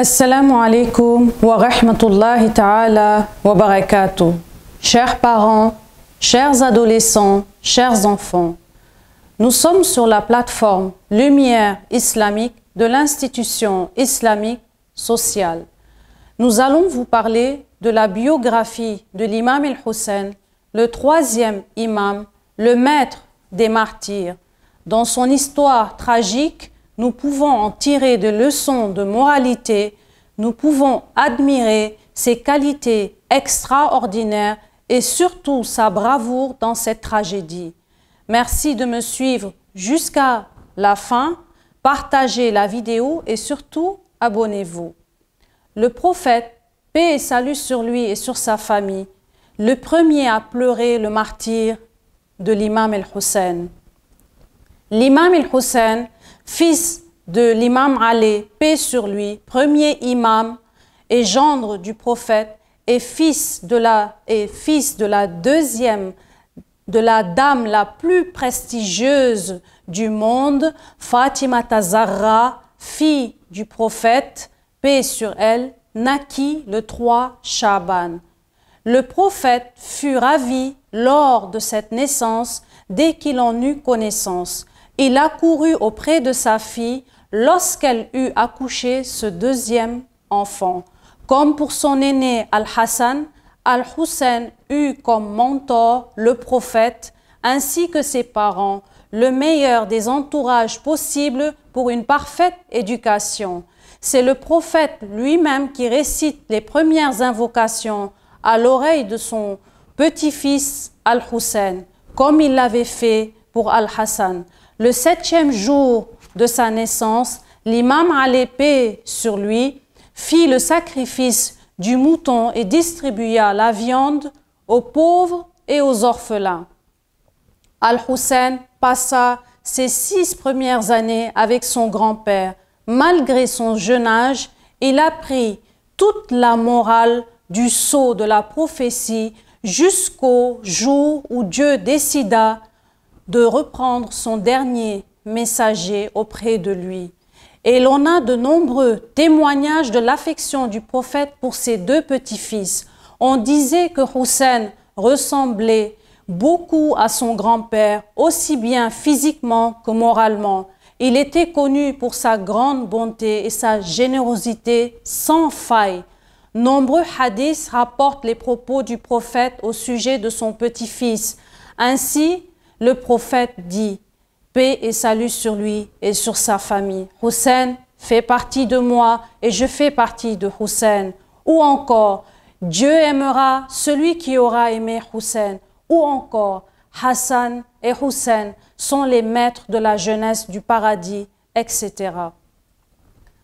Assalamu alaikum wa rahmatullahi ta'ala wa barakatuh. Chers parents, chers adolescents, chers enfants, nous sommes sur la plateforme Lumière islamique de l'institution islamique sociale. Nous allons vous parler de la biographie de l'imam el-Hussein, le troisième imam, le maître des martyrs. Dans son histoire tragique, nous pouvons en tirer des leçons de moralité, nous pouvons admirer ses qualités extraordinaires et surtout sa bravoure dans cette tragédie. Merci de me suivre jusqu'à la fin, partagez la vidéo et surtout abonnez-vous. Le prophète, paix et salut sur lui et sur sa famille, le premier à pleurer le martyre de l'imam el-Hussein. L'imam el-Hussein, fils de l'imam Ali, paix sur lui, premier imam et gendre du prophète, et fils de la dame la plus prestigieuse du monde, Fatima Zahra, fille du prophète, paix sur elle, naquit le 3 Shaban. Le prophète fut ravi lors de cette naissance dès qu'il en eut connaissance. Il accourut auprès de sa fille lorsqu'elle eut accouché ce deuxième enfant. Comme pour son aîné Al-Hassan, Al-Hussein eut comme mentor le prophète ainsi que ses parents, le meilleur des entourages possibles pour une parfaite éducation. C'est le prophète lui-même qui récite les premières invocations à l'oreille de son petit-fils Al-Hussein, comme il l'avait fait pour Al-Hassan. Le 7e jour de sa naissance, l'imam Ali, paix sur lui, fit le sacrifice du mouton et distribua la viande aux pauvres et aux orphelins. Al-Hussein passa ses 6 premières années avec son grand-père. Malgré son jeune âge, il apprit toute la morale du sceau de la prophétie jusqu'au jour où Dieu décida de reprendre son dernier messager auprès de lui. Et l'on a de nombreux témoignages de l'affection du prophète pour ses 2 petits-fils. On disait que Hussein ressemblait beaucoup à son grand-père, aussi bien physiquement que moralement. Il était connu pour sa grande bonté et sa générosité sans faille. Nombreux hadiths rapportent les propos du prophète au sujet de son petit-fils. Ainsi, le prophète dit « Paix et salut sur lui et sur sa famille. Hussein fait partie de moi et je fais partie de Hussein. » Ou encore « Dieu aimera celui qui aura aimé Hussein. » Ou encore « Hassan et Hussein sont les maîtres de la jeunesse du paradis, etc. »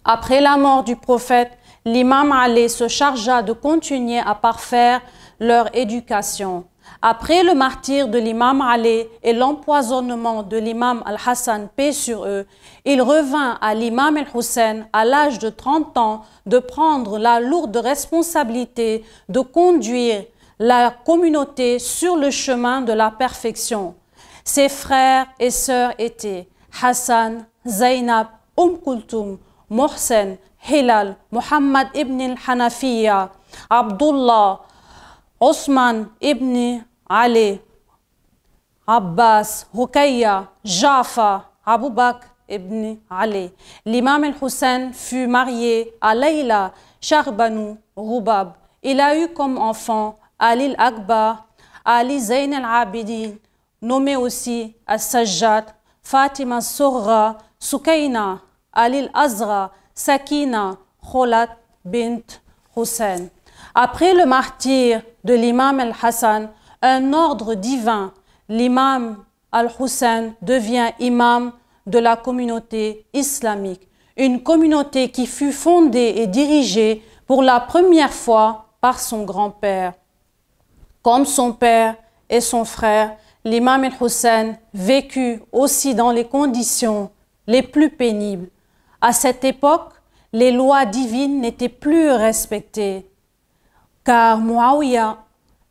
Après la mort du prophète, l'imam Ali se chargea de continuer à parfaire leur éducation. Après le martyre de l'imam Ali et l'empoisonnement de l'imam Al-Hassan, paix sur eux, il revint à l'imam el-Hussein à l'âge de 30 ans de prendre la lourde responsabilité de conduire la communauté sur le chemin de la perfection. Ses frères et sœurs étaient Hassan, Zainab, Kulthum, Mohsen, Hilal, Muhammad ibn al-Hanafiya, Abdullah, Osman ibn Ali, Abbas, Ruqayya, Jafar, Abu Bakr ibn Ali. L'imam el-Hussein fut marié à Layla Sharbanu Rubab. Il a eu comme enfant Ali al-Akbar, Ali Zayn al-Abidin, nommé aussi As-Sajjad, Fatima Soghra, Sukayna, Ali al-Azra, Sakina, Kholat bint Hussein. Après le martyre de l'imam al-Hassan, un ordre divin, l'imam al-Hussein devient imam de la communauté islamique, une communauté qui fut fondée et dirigée pour la première fois par son grand-père. Comme son père et son frère, l'imam al-Hussein vécut aussi dans les conditions les plus pénibles. À cette époque, les lois divines n'étaient plus respectées, car Muawiyah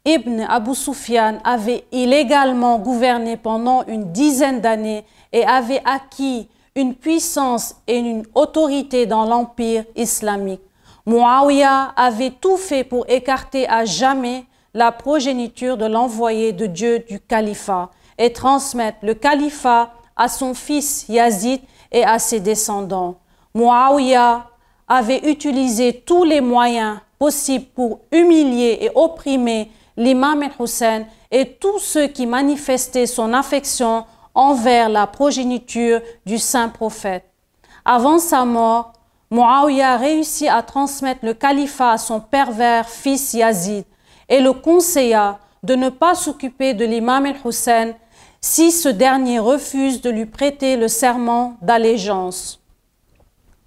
ibn Abu Sufyan avait illégalement gouverné pendant une dizaine d'années et avait acquis une puissance et une autorité dans l'empire islamique. Muawiyah avait tout fait pour écarter à jamais la progéniture de l'envoyé de Dieu du califat et transmettre le califat à son fils Yazid et à ses descendants. Muawiyah avait utilisé tous les moyens possibles pour humilier et opprimer l'imam el-Hussein et tous ceux qui manifestaient son affection envers la progéniture du saint prophète. Avant sa mort, Muawiyah réussit à transmettre le califat à son pervers fils Yazid et le conseilla de ne pas s'occuper de l'imam el-Hussein si ce dernier refuse de lui prêter le serment d'allégeance.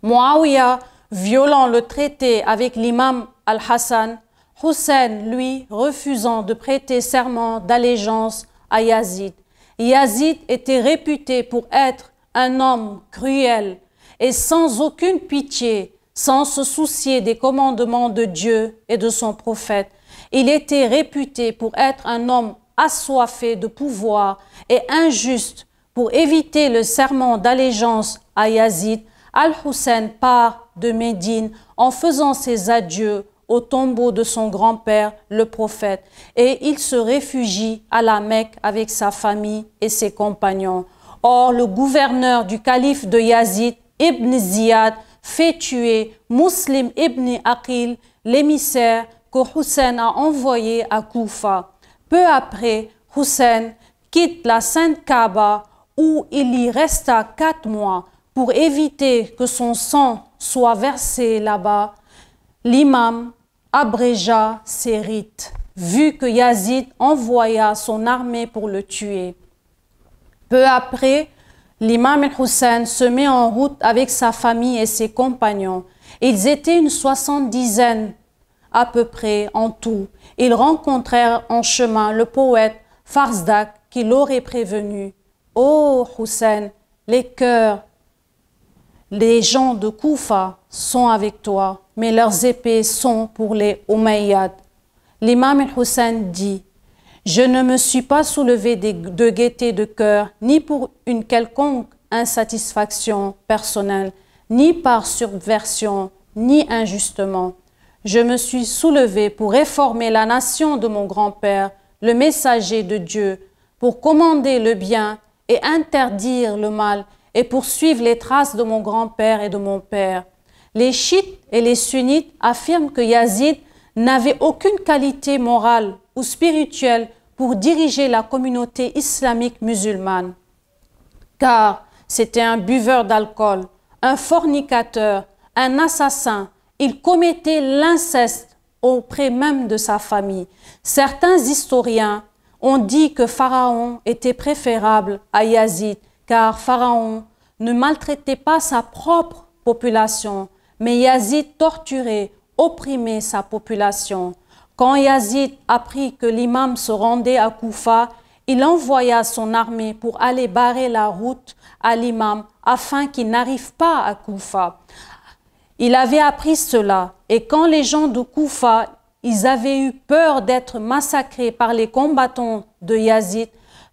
Muawiyah, violant le traité avec l'imam al-Hassan, Hussein, lui, refusant de prêter serment d'allégeance à Yazid. Yazid était réputé pour être un homme cruel et sans aucune pitié, sans se soucier des commandements de Dieu et de son prophète. Il était réputé pour être un homme assoiffé de pouvoir et injuste. Pour éviter le serment d'allégeance à Yazid, Al-Hussein part de Médine en faisant ses adieux au tombeau de son grand-père, le prophète, et il se réfugie à la Mecque avec sa famille et ses compagnons. Or, le gouverneur du calife de Yazid, Ibn Ziyad, fait tuer Muslim ibn Aqil, l'émissaire que Hussein a envoyé à Koufa. Peu après, Hussein quitte la Sainte Kaaba où il y resta 4 mois pour éviter que son sang soit versé là-bas. L'imam abrégea ses rites, vu que Yazid envoya son armée pour le tuer. Peu après, l'imam el-Hussein se met en route avec sa famille et ses compagnons. Ils étaient une 70aine à peu près en tout. Ils rencontrèrent en chemin le poète Farzdak qui l'aurait prévenu. « Oh Hussein, les cœurs, les gens de Koufa sont avec toi, mais leurs épées sont pour les Umayyads. » L'imam el-Hussein dit « Je ne me suis pas soulevé de gaieté de cœur, ni pour une quelconque insatisfaction personnelle, ni par subversion, ni injustement. Je me suis soulevé pour réformer la nation de mon grand-père, le messager de Dieu, pour commander le bien et interdire le mal, et pour suivre les traces de mon grand-père et de mon père. » Les chiites et les sunnites affirment que Yazid n'avait aucune qualité morale ou spirituelle pour diriger la communauté islamique musulmane, car c'était un buveur d'alcool, un fornicateur, un assassin. Il commettait l'inceste auprès même de sa famille. Certains historiens ont dit que Pharaon était préférable à Yazid, car Pharaon ne maltraitait pas sa propre population, mais Yazid torturait, opprimait sa population. Quand Yazid apprit que l'imam se rendait à Koufa, il envoya son armée pour aller barrer la route à l'imam afin qu'il n'arrive pas à Koufa. Il avait appris cela, et quand les gens de Koufa, ils avaient eu peur d'être massacrés par les combattants de Yazid,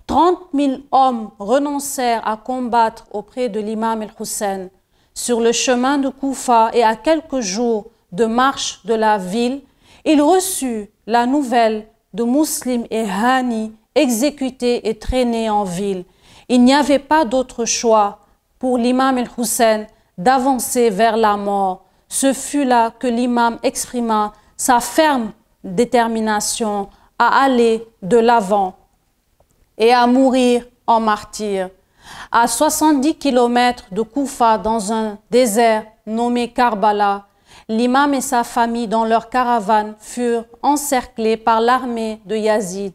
30 000 hommes renoncèrent à combattre auprès de l'imam el-Hussein. Sur le chemin de Koufa et à quelques jours de marche de la ville, il reçut la nouvelle de Muslim et Hani exécutés et traînés en ville. Il n'y avait pas d'autre choix pour l'imam el-Hussein d'avancer vers la mort. Ce fut là que l'imam exprima sa ferme détermination à aller de l'avant et à mourir en martyr. À 70 km de Koufa, dans un désert nommé Karbala, l'imam et sa famille dans leur caravane furent encerclés par l'armée de Yazid.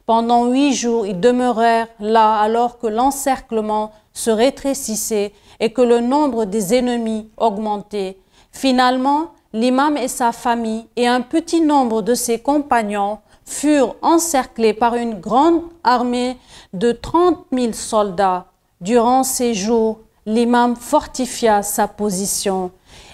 Pendant 8 jours, ils demeurèrent là alors que l'encerclement se rétrécissait et que le nombre des ennemis augmentait. Finalement, l'imam et sa famille et un petit nombre de ses compagnons furent encerclés par une grande armée de 30 000 soldats. Durant ces jours, l'imam fortifia sa position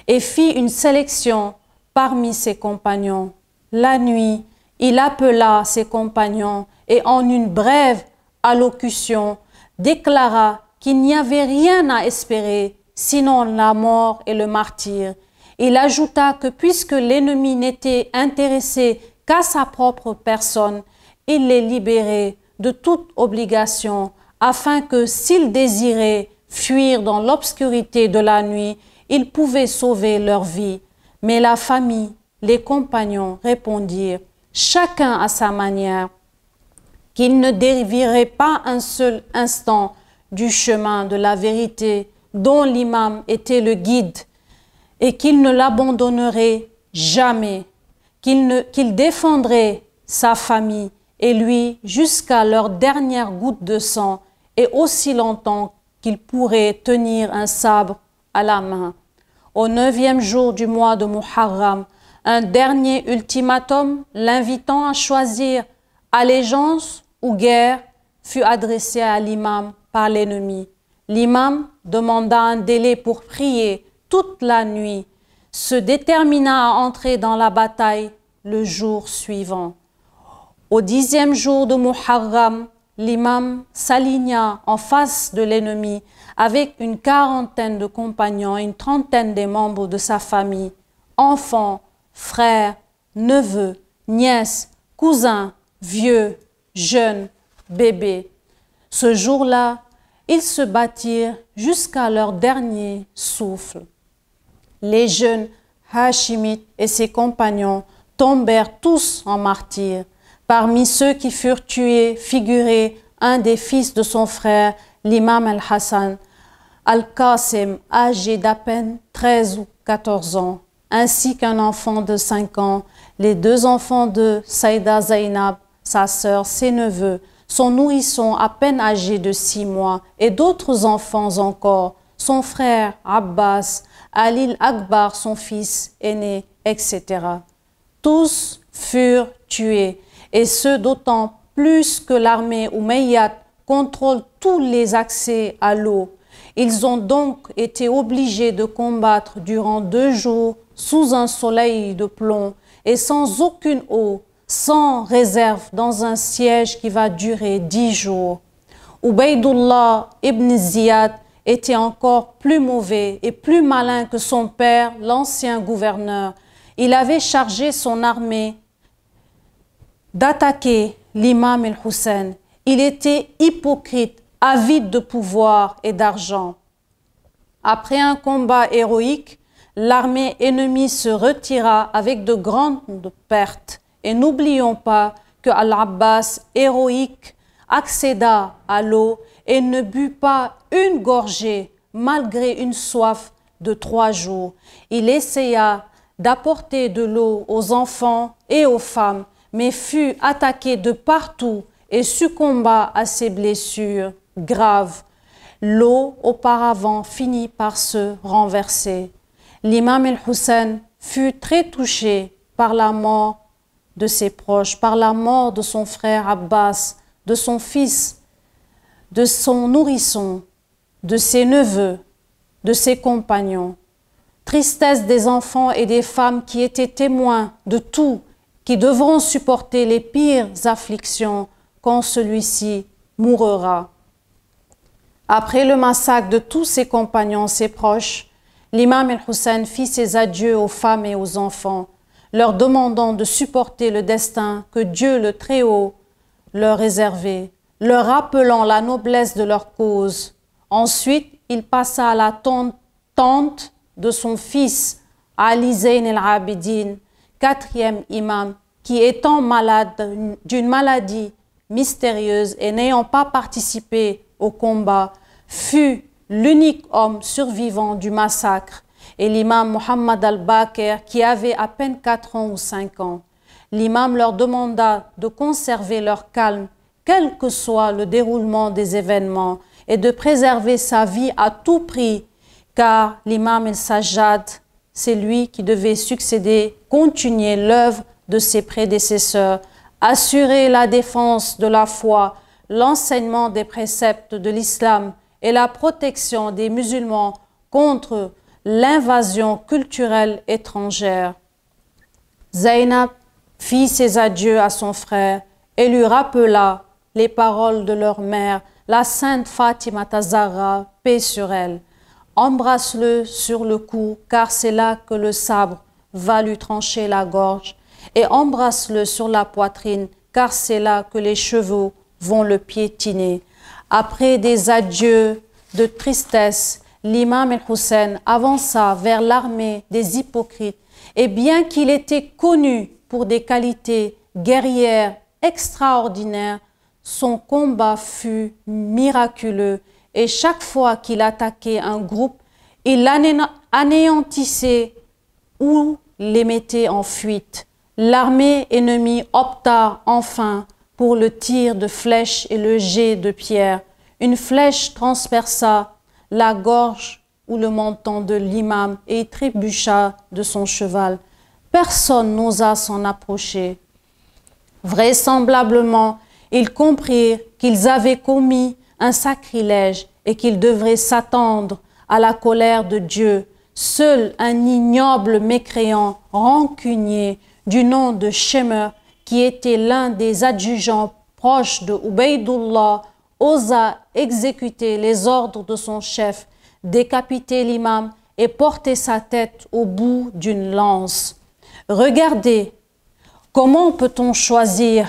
et fit une sélection parmi ses compagnons. La nuit, il appela ses compagnons et en une brève allocution déclara qu'il n'y avait rien à espérer sinon la mort et le martyre. Il ajouta que puisque l'ennemi n'était intéressé qu'à sa propre personne, il les libérait de toute obligation, afin que s'ils désiraient fuir dans l'obscurité de la nuit, ils pouvaient sauver leur vie. Mais la famille, les compagnons répondirent, chacun à sa manière, qu'ils ne dévieraient pas un seul instant du chemin de la vérité dont l'imam était le guide, et qu'ils ne l'abandonneraient jamais, qu'ils défendraient sa famille et lui jusqu'à leur dernière goutte de sang et aussi longtemps qu'ils pourraient tenir un sabre à la main. Au 9e jour du mois de Muharram, un dernier ultimatum l'invitant à choisir allégeance ou guerre fut adressé à l'imam par l'ennemi. L'imam demanda un délai pour prier toute la nuit, se détermina à entrer dans la bataille le jour suivant. Au 10e jour de Muharram, l'imam s'aligna en face de l'ennemi avec une quarantaine de compagnons et une trentaine des membres de sa famille, enfants, frères, neveux, nièces, cousins, vieux, jeunes, bébés. Ce jour-là, ils se battirent jusqu'à leur dernier souffle. Les jeunes Hachimites et ses compagnons tombèrent tous en martyrs. Parmi ceux qui furent tués figurait un des fils de son frère, l'imam al-Hassan, al-Qasim, âgé d'à peine 13 ou 14 ans, ainsi qu'un enfant de 5 ans, les 2 enfants de Saïda Zainab, sa sœur, ses neveux, son nourrisson à peine âgé de 6 mois, et d'autres enfants encore, son frère Abbas, Ali Akbar, son fils aîné, etc. Tous furent tués, et ce d'autant plus que l'armée Umayyad contrôle tous les accès à l'eau. Ils ont donc été obligés de combattre durant 2 jours sous un soleil de plomb et sans aucune eau, sans réserve, dans un siège qui va durer 10 jours. Ubaydullah ibn Ziyad était encore plus mauvais et plus malin que son père, l'ancien gouverneur. Il avait chargé son armée d'attaquer l'imam el-Hussein. Il était hypocrite, avide de pouvoir et d'argent. Après un combat héroïque, l'armée ennemie se retira avec de grandes pertes. Et n'oublions pas que Al-Abbas, héroïque, accéda à l'eau et ne but pas une gorgée malgré une soif de 3 jours. Il essaya d'apporter de l'eau aux enfants et aux femmes, mais fut attaqué de partout et succomba à ses blessures graves. L'eau auparavant finit par se renverser. L'imam el-Hussein fut très touché par la mort de ses proches, par la mort de son frère Abbas, de son fils, de son nourrisson, de ses neveux, de ses compagnons. Tristesse des enfants et des femmes qui étaient témoins de tout, qui devront supporter les pires afflictions quand celui-ci mourra. Après le massacre de tous ses compagnons, ses proches, l'imam el-Hussein fit ses adieux aux femmes et aux enfants, leur demandant de supporter le destin que Dieu le Très-Haut leur réservait, leur rappelant la noblesse de leur cause. Ensuite, il passa à la tente de son fils, Ali Zayn el-Abidin, 4e imam, qui étant malade d'une maladie mystérieuse et n'ayant pas participé au combat, fut l'unique homme survivant du massacre, et l'imam Muhammad al-Baqir, qui avait à peine 4 ans ou 5 ans. L'imam leur demanda de conserver leur calme, quel que soit le déroulement des événements, et de préserver sa vie à tout prix, car l'imam el-Sajjad, c'est lui qui devait succéder, continuer l'œuvre de ses prédécesseurs, assurer la défense de la foi, l'enseignement des préceptes de l'islam et la protection des musulmans contre l'invasion culturelle étrangère. Zainab fit ses adieux à son frère et lui rappela les paroles de leur mère, la sainte Fatima Zahra, paix sur elle. embrasse-le sur le cou, car c'est là que le sabre va lui trancher la gorge, et embrasse-le sur la poitrine, car c'est là que les chevaux vont le piétiner. Après des adieux de tristesse, l'imam el-Hussein avança vers l'armée des hypocrites, et bien qu'il était connu pour des qualités guerrières extraordinaires, son combat fut miraculeux, et chaque fois qu'il attaquait un groupe, il anéantissait ou les mettait en fuite. L'armée ennemie opta enfin pour le tir de flèches et le jet de pierres. Une flèche transperça la gorge ou le menton de l'imam et y trébucha de son cheval. Personne n'osa s'en approcher. Vraisemblablement, ils comprirent qu'ils avaient commis un sacrilège et qu'ils devraient s'attendre à la colère de Dieu. Seul un ignoble mécréant rancunier du nom de Shemer, qui était l'un des adjudants proches de Ubaydullah, osa exécuter les ordres de son chef, décapiter l'imam et porter sa tête au bout d'une lance. Regardez, comment peut-on choisir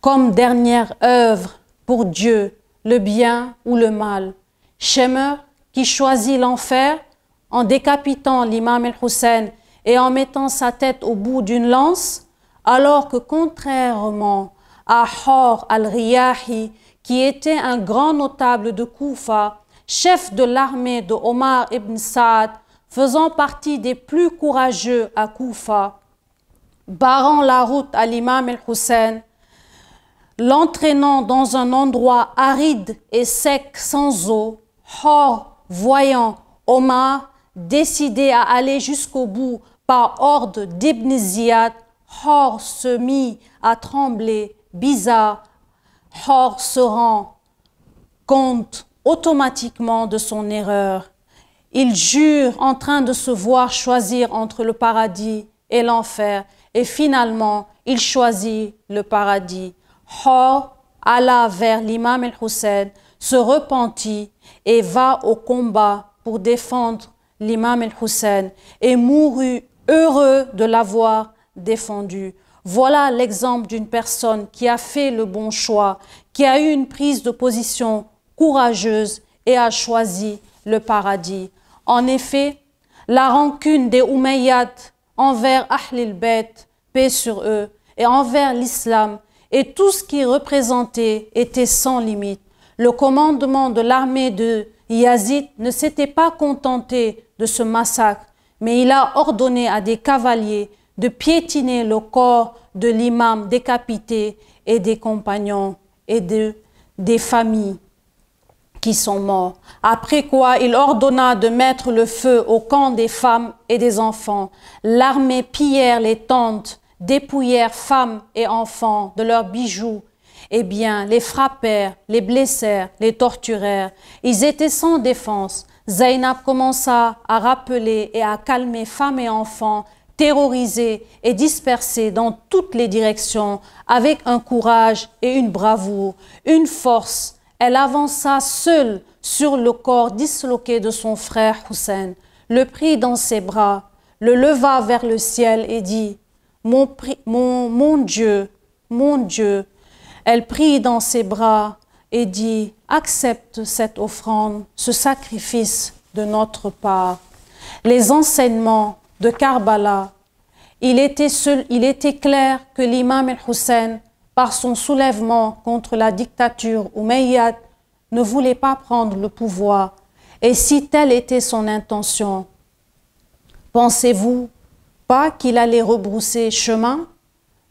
comme dernière œuvre pour Dieu le bien ou le mal? Shemer, qui choisit l'enfer en décapitant l'imam el-Hussein et en mettant sa tête au bout d'une lance, alors que contrairement à Hor al-Riyahi, qui était un grand notable de Koufa, chef de l'armée de Omar ibn Saad, faisant partie des plus courageux à Koufa, barrant la route à l'imam el-Hussein, l'entraînant dans un endroit aride et sec sans eau, Hor, voyant Omar décidé à aller jusqu'au bout par ordre d'Ibn Ziyad, Hor se mit à trembler. Bizarre, Hor se rend compte automatiquement de son erreur. Il jure en train de se voir choisir entre le paradis et l'enfer, et finalement, il choisit le paradis. Hor alla vers l'imam el-Hussein, se repentit et va au combat pour défendre l'imam el-Hussein et mourut heureux de l'avoir défendu. Voilà l'exemple d'une personne qui a fait le bon choix, qui a eu une prise de position courageuse et a choisi le paradis. En effet, la rancune des Umayyads envers Ahlul Bayt, paix sur eux, et envers l'islam et tout ce qui représentait était sans limite. Le commandement de l'armée de Yazid ne s'était pas contenté de ce massacre, mais il a ordonné à des cavaliers de piétiner le corps de l'imam décapité et des compagnons et des familles qui sont morts. Après quoi, il ordonna de mettre le feu au camp des femmes et des enfants. L'armée pillèrent les tentes, dépouillèrent femmes et enfants de leurs bijoux, et bien les frappèrent, les blessèrent, les torturèrent. Ils étaient sans défense. Zainab commença à rappeler et à calmer femmes et enfants, terrorisés et dispersés dans toutes les directions, avec un courage et une bravoure, une force. Elle avança seule sur le corps disloqué de son frère Hussein, le prit dans ses bras, le leva vers le ciel et dit « Mon Dieu, mon Dieu !» Elle prit dans ses bras et dit « Accepte cette offrande, ce sacrifice de notre part. » Les enseignements de Karbala, il était clair que l'imam el-Hussein, par son soulèvement contre la dictature omeyyade, ne voulait pas prendre le pouvoir. Et si telle était son intention, pensez-vous pas qu'il allait rebrousser chemin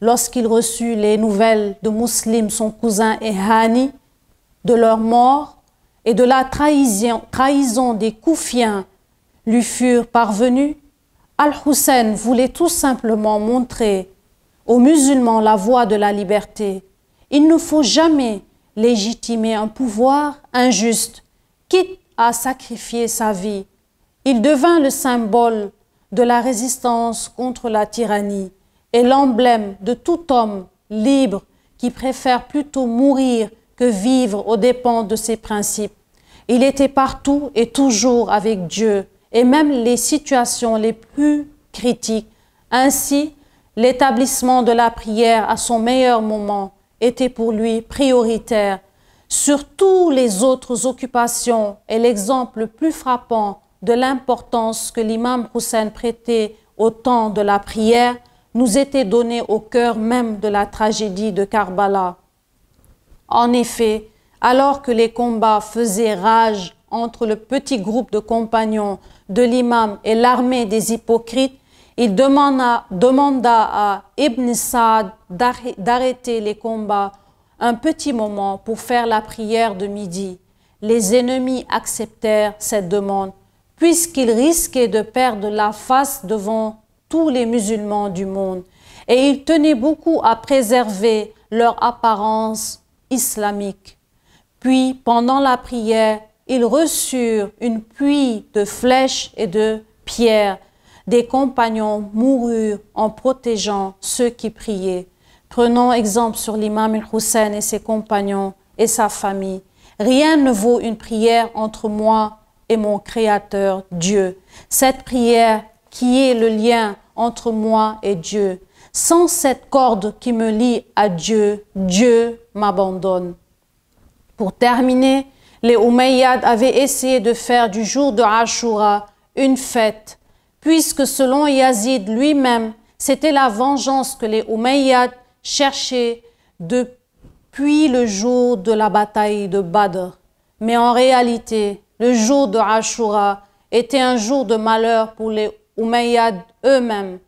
lorsqu'il reçut les nouvelles de Muslim, son cousin et Hani, de leur mort et de la trahison des Koufiens lui furent parvenus? Al-Hussein voulait tout simplement montrer aux musulmans la voie de la liberté. Il ne faut jamais légitimer un pouvoir injuste, quitte à sacrifier sa vie. Il devint le symbole de la résistance contre la tyrannie et l'emblème de tout homme libre qui préfère plutôt mourir que vivre aux dépens de ses principes. Il était partout et toujours avec Dieu, et même les situations les plus critiques. Ainsi, l'établissement de la prière à son meilleur moment était pour lui prioritaire. Sur toutes les autres occupations, et l'exemple le plus frappant de l'importance que l'imam Hussein prêtait au temps de la prière nous était donné au cœur même de la tragédie de Karbala. En effet, alors que les combats faisaient rage entre le petit groupe de compagnons de l'imam et l'armée des hypocrites, il demanda à Ibn Saad d'arrêter les combats un petit moment pour faire la prière de midi. Les ennemis acceptèrent cette demande, puisqu'ils risquaient de perdre la face devant tous les musulmans du monde, et ils tenaient beaucoup à préserver leur apparence islamique. Puis, pendant la prière, ils reçurent une pluie de flèches et de pierres. Des compagnons moururent en protégeant ceux qui priaient. Prenons exemple sur l'imam al-Hussein et ses compagnons et sa famille. Rien ne vaut une prière entre moi et mon Créateur, Dieu. Cette prière qui est le lien entre moi et Dieu. Sans cette corde qui me lie à Dieu, Dieu m'abandonne. Pour terminer, les Umayyads avaient essayé de faire du jour de Ashura une fête, puisque selon Yazid lui-même, c'était la vengeance que les Umayyads cherchaient depuis le jour de la bataille de Badr. Mais en réalité, le jour de Ashura était un jour de malheur pour les Umayyads eux-mêmes.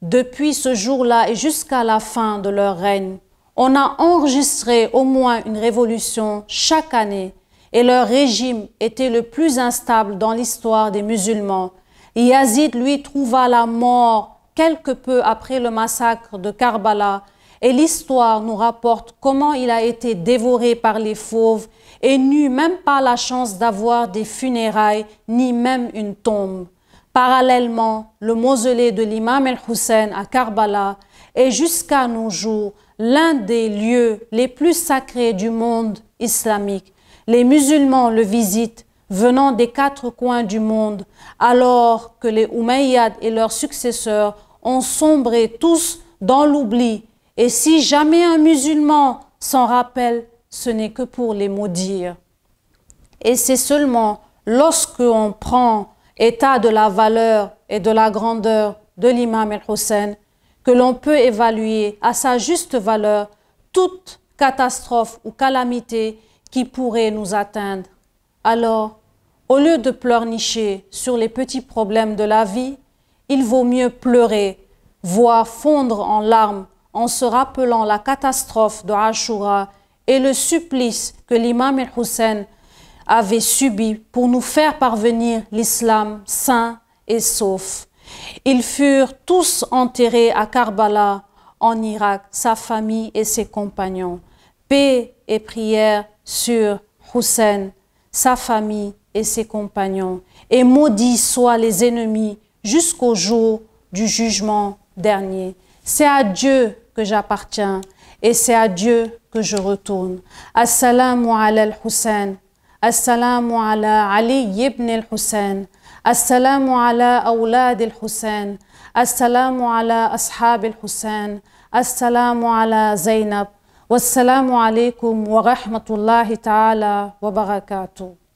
Depuis ce jour-là et jusqu'à la fin de leur règne, on a enregistré au moins une révolution chaque année et leur régime était le plus instable dans l'histoire des musulmans. Yazid, lui, trouva la mort quelque peu après le massacre de Karbala et l'histoire nous rapporte comment il a été dévoré par les fauves et n'eut même pas la chance d'avoir des funérailles ni même une tombe. Parallèlement, le mausolée de l'imam al-Hussein à Karbala est jusqu'à nos jours l'un des lieux les plus sacrés du monde islamique. Les musulmans le visitent venant des 4 coins du monde, alors que les Umayyads et leurs successeurs ont sombré tous dans l'oubli. Et si jamais un musulman s'en rappelle, ce n'est que pour les maudire. Et c'est seulement lorsque on prend état de la valeur et de la grandeur de l'imam al-Hussein que l'on peut évaluer à sa juste valeur toute catastrophe ou calamité qui pourrait nous atteindre. Alors, au lieu de pleurnicher sur les petits problèmes de la vie, il vaut mieux pleurer, voire fondre en larmes en se rappelant la catastrophe de Ashura et le supplice que l'imam al-Hussein avait subi pour nous faire parvenir l'islam sain et sauf. Ils furent tous enterrés à Karbala, en Irak, sa famille et ses compagnons. Paix et prière sur Hussein, sa famille et ses compagnons. Et maudits soient les ennemis jusqu'au jour du jugement dernier. C'est à Dieu que j'appartiens et c'est à Dieu que je retourne. Assalamu ala al-Hussein. السلام على علي بن الحسين السلام على أولاد الحسين السلام على أصحاب الحسين السلام على زينب والسلام عليكم ورحمة الله تعالى وبركاته.